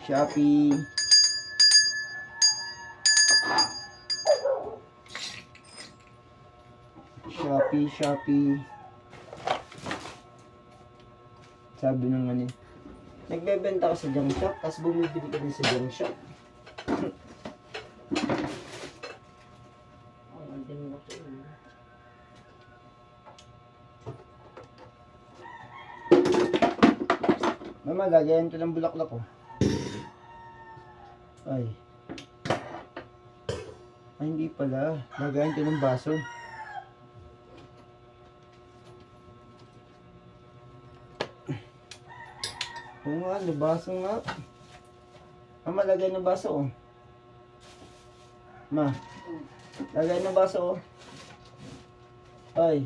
Shopee. Shopee. Sabi ng ano, nagbebenta ka sa junk shop, tapos bumibili ka din sa junk shop. Mama, lagayan ito ng bulaklak ko. Ay, hindi pala. Lagayan ito ng baso. Oo nga, baso nga. Mama, lagay ng baso oh. Ma, lagay ng baso oh. Ay,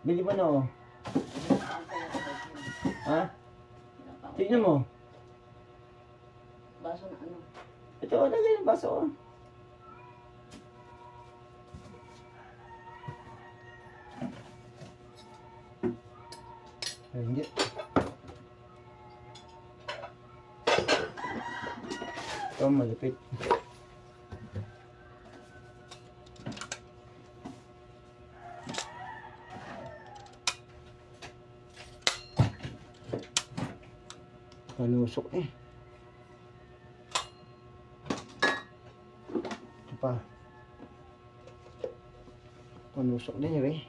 bili mo na oh. Ha? Tignan mo. Baso na ano? Ito, lagay ng baso oh. Ay, hindi. Ito, malapit. Panusok eh. Ito pa. Panusok din eh.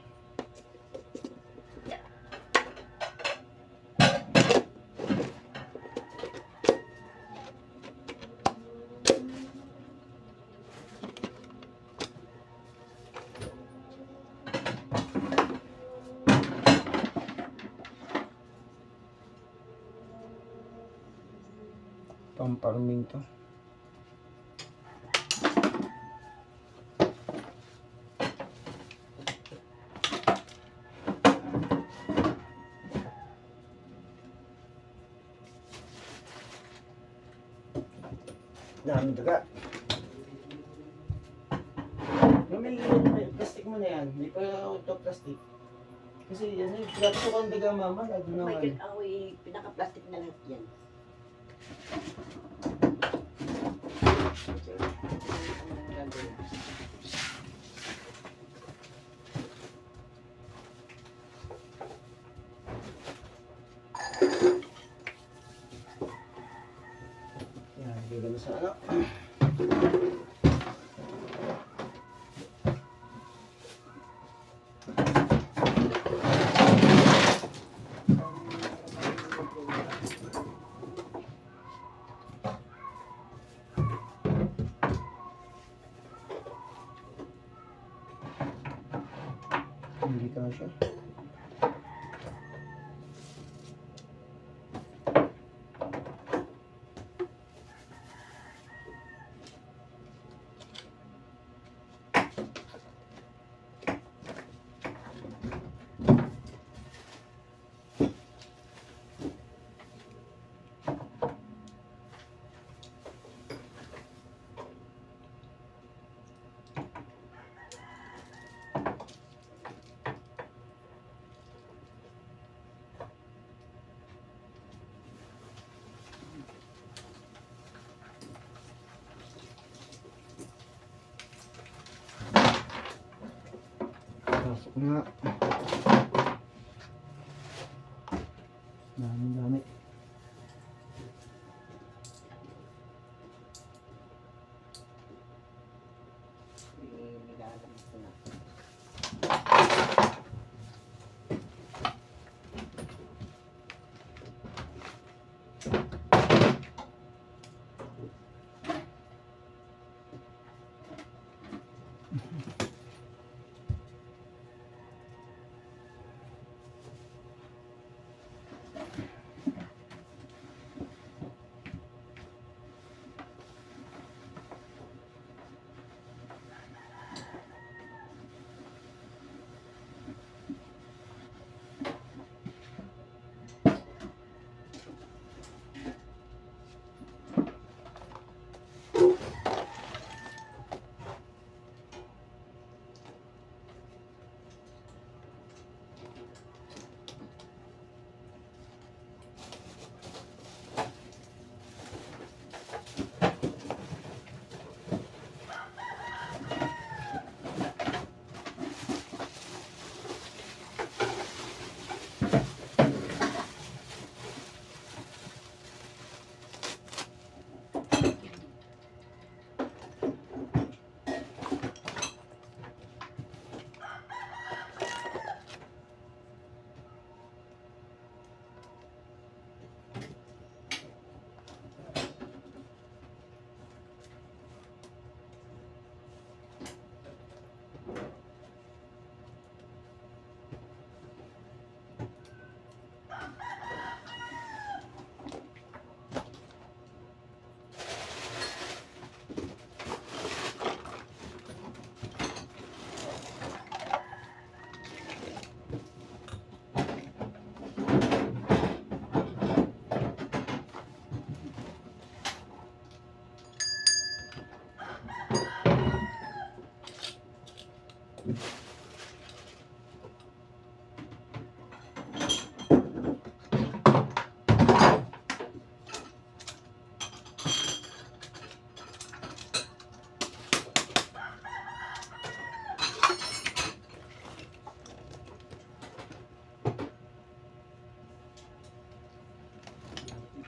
Pamparming to. Dami daga. Mamili yung plastic mo na yan. Hindi pa ito plastic. Kasi yan yung plastic ang daga mama. Lagi na Michael, ako pinaka-plastic na lahat yan. Yan, bigyan mo sa ano. Hindi ka siya. Pasok nga. Dami.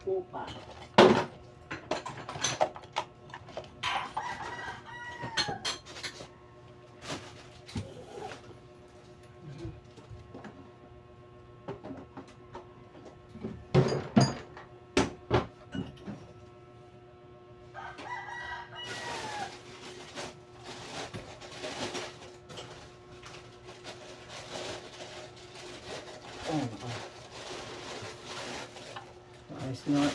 Upa. Ayos na.